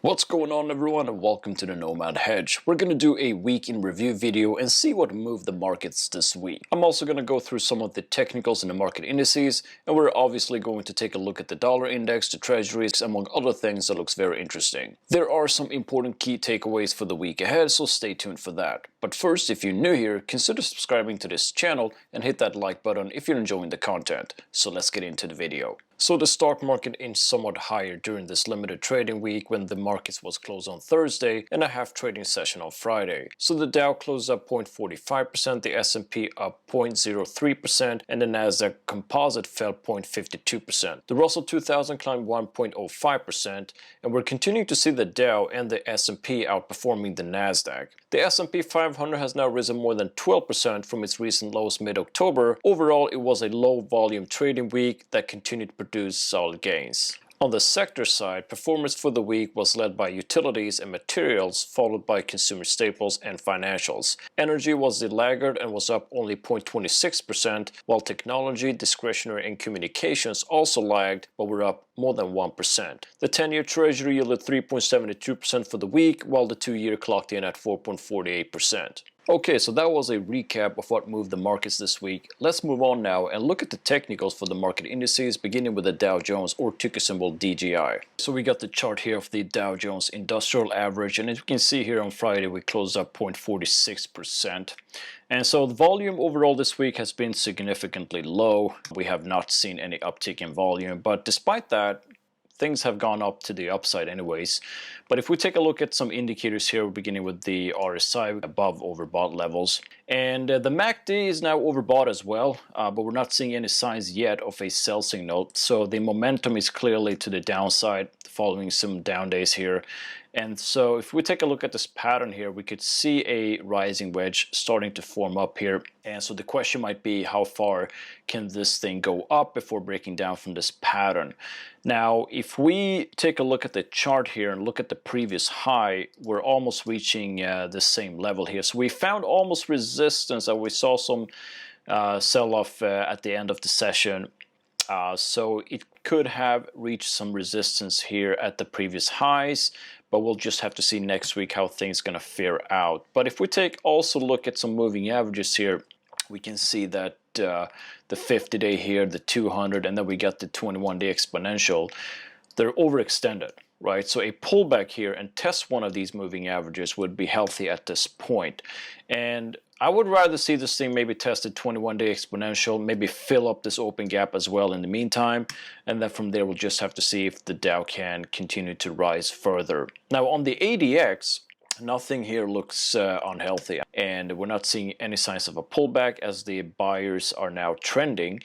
What's going on, everyone, and welcome to the Nomad Hedge. We're going to do a week in review video and see what moved the markets this week. I'm also going to go through some of the technicals in the market indices, and we're obviously going to take a look at the dollar index, the treasuries, among other things that looks very interesting. There are some important key takeaways for the week ahead, so stay tuned for that. But first, if you're new here, consider subscribing to this channel and hit that like button if you're enjoying the content. So let's get into the video. So the stock market inched somewhat higher during this limited trading week when the markets was closed on Thursday and a half trading session on Friday. So the Dow closed up 0.45%, the S&P up 0.03%, and the Nasdaq Composite fell 0.52%. The Russell 2000 climbed 1.05%, and we're continuing to see the Dow and the S&P outperforming the Nasdaq. The S&P 500 has now risen more than 12% from its recent lows mid-October. Overall, it was a low volume trading week that continued to produce solid gains. On the sector side, performance for the week was led by utilities and materials, followed by consumer staples and financials. Energy was the laggard and was up only 0.26%, while technology, discretionary, and communications also lagged but were up more than 1%. The 10-year Treasury yielded 3.72% for the week, while the 2-year clocked in at 4.48%. Okay, so that was a recap of what moved the markets this week. Let's move on now and look at the technicals for the market indices, beginning with the Dow Jones, or ticker symbol DJI. So we got the chart here of the Dow Jones Industrial Average, and as you can see here on Friday, we closed up 0.46%. And so the volume overall this week has been significantly low. We have not seen any uptick in volume, but despite that, things have gone up to the upside anyways. But if we take a look at some indicators here, we're beginning with the RSI above overbought levels. And the MACD is now overbought as well, but we're not seeing any signs yet of a sell signal. So the momentum is clearly to the downside following some down days here. And so if we take a look at this pattern here, we could see a rising wedge starting to form up here. And so the question might be, how far can this thing go up before breaking down from this pattern? Now, if we take a look at the chart here and look at the previous high, we're almost reaching the same level here. So we found almost resistance, and we saw some sell-off at the end of the session. So it could have reached some resistance here at the previous highs, but we'll just have to see next week how things gonna fare out. But if we take also look at some moving averages here, we can see that the 50-day here, the 200, and then we got the 21-day exponential. They're overextended, right? So a pullback here and test one of these moving averages would be healthy at this point. And I would rather see this thing maybe test the 21-day exponential, maybe fill up this open gap as well in the meantime, and then from there we'll just have to see if the Dow can continue to rise further. Now on the ADX, nothing here looks unhealthy, and we're not seeing any signs of a pullback as the buyers are now trending,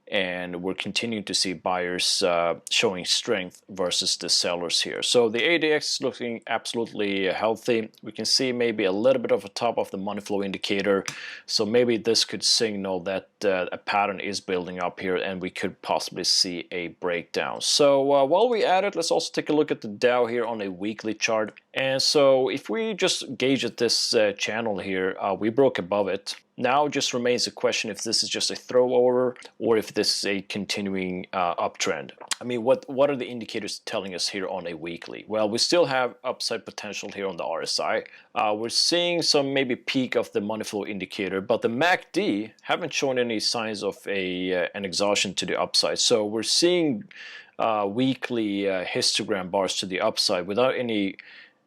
and we're continuing to see buyers showing strength versus the sellers here. So the ADX is looking absolutely healthy. We can see maybe a little bit of a top of the money flow indicator. So maybe this could signal that a pattern is building up here and we could possibly see a breakdown. So while we at it, let's also take a look at the Dow here on a weekly chart. And so if we just gauge at this channel here, we broke above it. Now just remains the question if this is just a throwover or if this is a continuing uptrend. I mean, what are the indicators telling us here on a weekly? Well, we still have upside potential here on the RSI. We're seeing some maybe peak of the money flow indicator, but the MACD haven't shown any signs of an exhaustion to the upside. So we're seeing weekly histogram bars to the upside without any.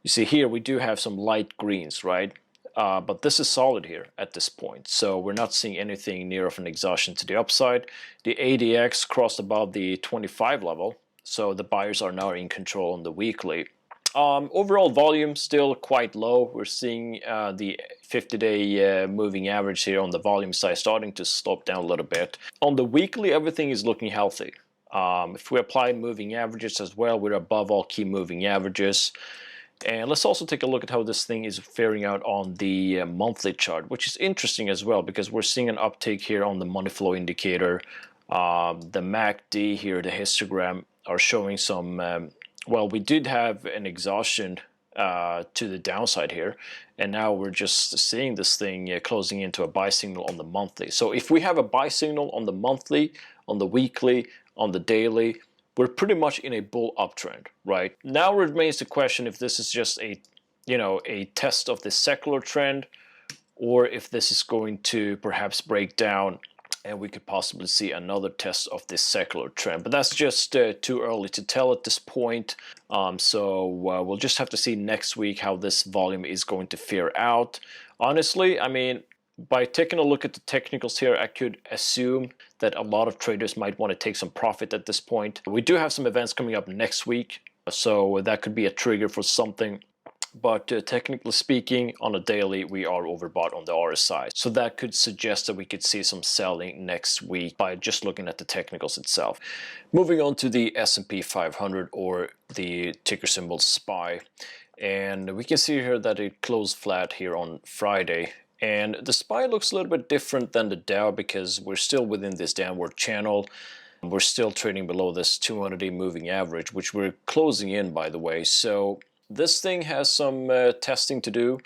You see here we do have some light greens, right? But this is solid here at this point, so we're not seeing anything near of an exhaustion to the upside. The ADX crossed above the 25 level, so the buyers are now in control on the weekly. Overall volume still quite low. We're seeing the 50-day moving average here on the volume side starting to slope down a little bit. On the weekly, everything is looking healthy. If we apply moving averages as well, we're above all key moving averages. And let's also take a look at how this thing is faring out on the monthly chart, which is interesting as well because we're seeing an uptake here on the money flow indicator. The MACD here, the histogram, are showing some, well, we did have an exhaustion to the downside here, and now we're just seeing this thing closing into a buy signal on the monthly. So if we have a buy signal on the monthly, on the weekly, on the daily, we're pretty much in a bull uptrend, right? Now remains the question if this is just a, a test of the secular trend, or if this is going to perhaps break down and we could possibly see another test of this secular trend. But that's just too early to tell at this point. So we'll just have to see next week how this volume is going to fare out. Honestly, I mean, by taking a look at the technicals here, I could assume that a lot of traders might want to take some profit at this point. We do have some events coming up next week, so that could be a trigger for something. But technically speaking, on a daily, we are overbought on the RSI. So that could suggest that we could see some selling next week by just looking at the technicals itself. Moving on to the S&P 500, or the ticker symbol SPY. And we can see here that it closed flat here on Friday. And the SPY looks a little bit different than the Dow because we're still within this downward channel. We're still trading below this 200-day moving average, which we're closing in, by the way. So this thing has some testing to do.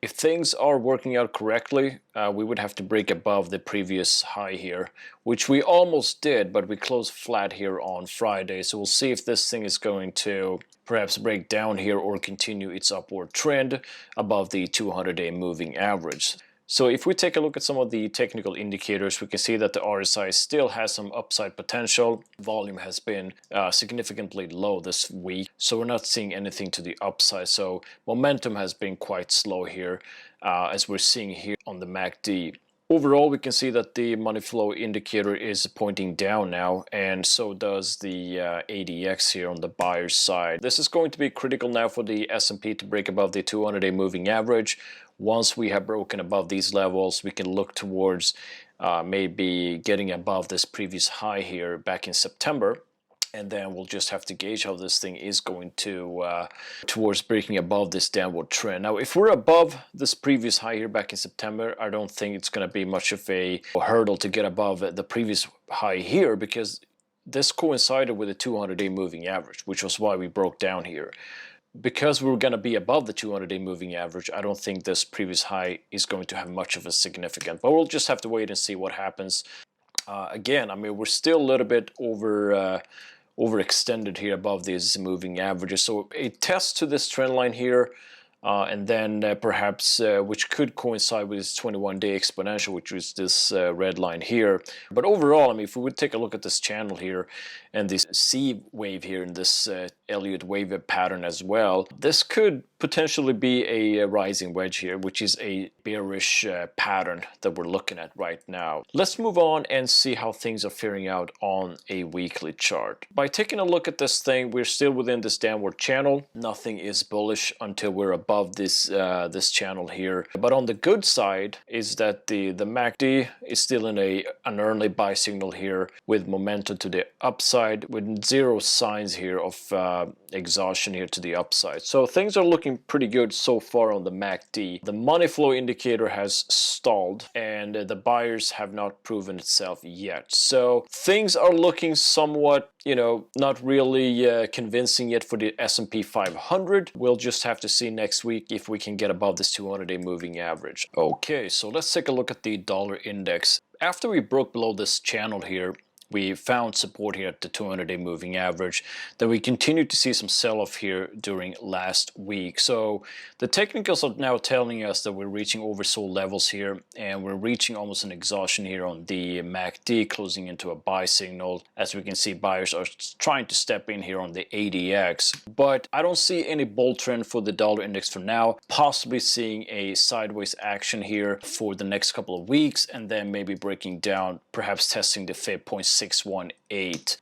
If things are working out correctly, we would have to break above the previous high here, which we almost did, but we closed flat here on Friday. So we'll see if this thing is going to perhaps break down here or continue its upward trend above the 200-day moving average. So if we take a look at some of the technical indicators, we can see that the RSI still has some upside potential. Volume has been significantly low this week, so we're not seeing anything to the upside. So momentum has been quite slow here, as we're seeing here on the MACD. Overall, we can see that the money flow indicator is pointing down now, and so does the ADX here on the buyer's side. This is going to be critical now for the S&P to break above the 200-day moving average. Once we have broken above these levels, we can look towards maybe getting above this previous high here back in September. And then we'll just have to gauge how this thing is going to towards breaking above this downward trend. Now, if we're above this previous high here back in September, I don't think it's going to be much of a hurdle to get above the previous high here, because this coincided with the 200-day moving average, which was why we broke down here. Because we're going to be above the 200-day moving average, I don't think this previous high is going to have much of a significance. But we'll just have to wait and see what happens. Again, I mean, we're still a little bit overextended here above these moving averages. So a test to this trend line here, and then perhaps which could coincide with this 21-day exponential, which is this red line here. But overall, I mean, if we would take a look at this channel here and this C wave here and this Elliott wave pattern as well, this could potentially be a rising wedge here, which is a bearish pattern that we're looking at right now. Let's move on and see how things are faring out on a weekly chart. By taking a look at this thing, we're still within this downward channel. Nothing is bullish until we're above this this channel here. But on the good side is that the MACD is still in an early buy signal here with momentum to the upside, with zero signs here of exhaustion here to the upside. So things are looking pretty good so far on the MACD. The money flow indicator has stalled, and the buyers have not proven itself yet. So things are looking somewhat, not really convincing yet for the S&P 500. We'll just have to see next week if we can get above this 200-day moving average. Okay, so let's take a look at the dollar index. After we broke below this channel here, we found support here at the 200-day moving average. Then we continued to see some sell-off here during last week. So the technicals are now telling us that we're reaching oversold levels here, and we're reaching almost an exhaustion here on the MACD, closing into a buy signal. As we can see, buyers are trying to step in here on the ADX. But I don't see any bull trend for the dollar index for now, possibly seeing a sideways action here for the next couple of weeks, and then maybe breaking down, perhaps testing the Fib 0.618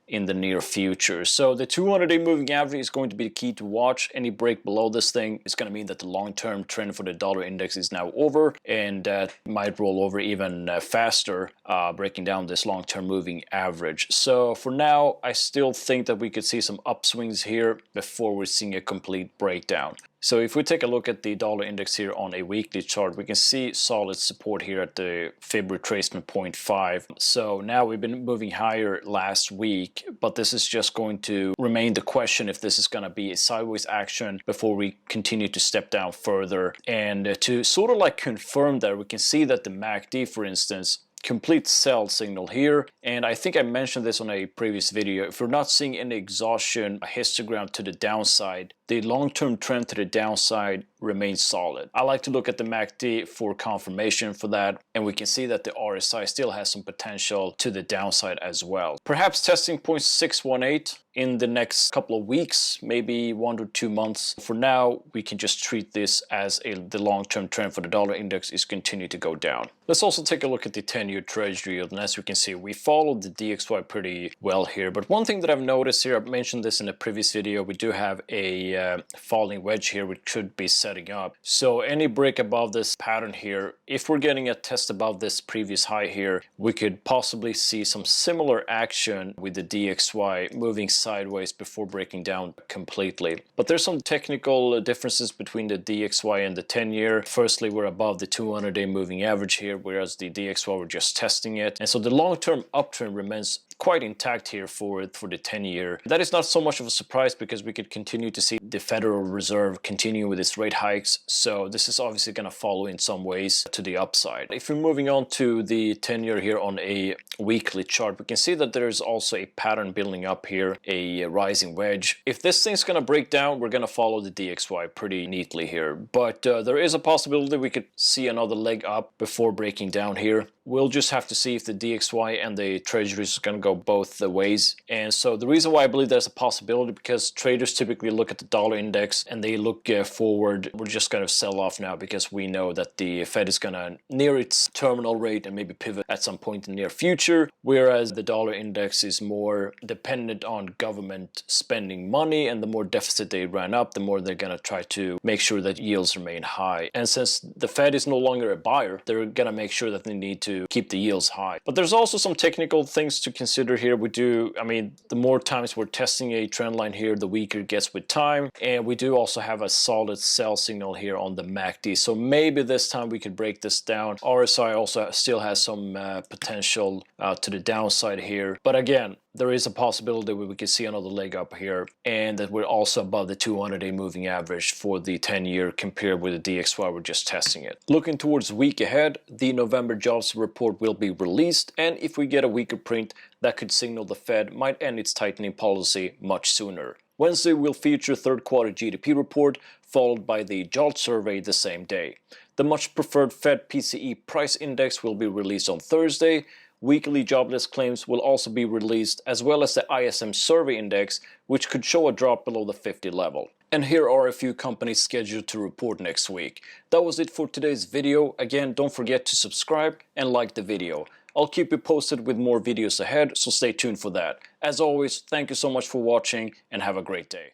in the near future. So the 200-day moving average is going to be the key to watch. Any break below this thing is going to mean that the long-term trend for the dollar index is now over, and that might roll over even faster, breaking down this long-term moving average. So for now, I still think that we could see some upswings here before we're seeing a complete breakdown. So if we take a look at the dollar index here on a weekly chart, we can see solid support here at the Fib retracement 0.5. So now we've been moving higher last week, but this is just going to remain the question if this is going to be a sideways action before we continue to step down further. And to sort of like confirm that, we can see that the MACD, for instance, complete sell signal here, and I think I mentioned this on a previous video. If we're not seeing any exhaustion, a histogram to the downside, the long-term trend to the downside remains solid. I like to look at the MACD for confirmation for that, and we can see that the RSI still has some potential to the downside as well. Perhaps testing 0.618 in the next couple of weeks, maybe 1 to 2 months. For now, we can just treat this as the long-term trend for the dollar index is continuing to go down. Let's also take a look at the 10-year treasury yield, and as you can see, we followed the DXY pretty well here. But one thing that I've noticed here, I've mentioned this in a previous video, we do have a falling wedge here which should be setting up. So any break above this pattern here, if we're getting a test above this previous high here, we could possibly see some similar action with the DXY moving sideways before breaking down completely. But there's some technical differences between the DXY and the 10-year. Firstly, we're above the 200-day moving average here, whereas the DXY, we're just testing it. And so the long-term uptrend remains quite intact here for the 10-year. That is not so much of a surprise because we could continue to see the Federal Reserve continue with its rate hikes. So this is obviously going to follow in some ways to the upside. If we're moving on to the 10-year here on a weekly chart, we can see that there is also a pattern building up here, a rising wedge. If this thing's going to break down, we're going to follow the DXY pretty neatly here. But there is a possibility we could see another leg up before breaking down here. We'll just have to see if the DXY and the treasuries are going to go both the ways. And so the reason why I believe there's a possibility, because traders typically look at the dollar index and they look forward. We're just going to sell off now because we know that the Fed is going to near its terminal rate and maybe pivot at some point in the near future, whereas the dollar index is more dependent on government spending money, and the more deficit they run up, the more they're going to try to make sure that yields remain high. And since the Fed is no longer a buyer, they're going to make sure that they need to keep the yields high. But there's also some technical things to consider here. The more times we're testing a trend line here, the weaker it gets with time. And we do also have a solid sell signal here on the MACD. So maybe this time we could break this down. RSI also still has some potential to the downside here. But again, there is a possibility where we could see another leg up here, and that we're also above the 200-day moving average for the 10-year compared with the DXY. We're just testing it. Looking towards the week ahead, the November jobs report will be released, and if we get a weaker print, that could signal the Fed might end its tightening policy much sooner. Wednesday will feature third quarter GDP report, followed by the JOLTS survey the same day. The much preferred Fed PCE price index will be released on Thursday. Weekly jobless claims will also be released, as well as the ISM survey index, which could show a drop below the 50 level. And here are a few companies scheduled to report next week. That was it for today's video. Again, don't forget to subscribe and like the video. I'll keep you posted with more videos ahead, so stay tuned for that. As always, thank you so much for watching and have a great day.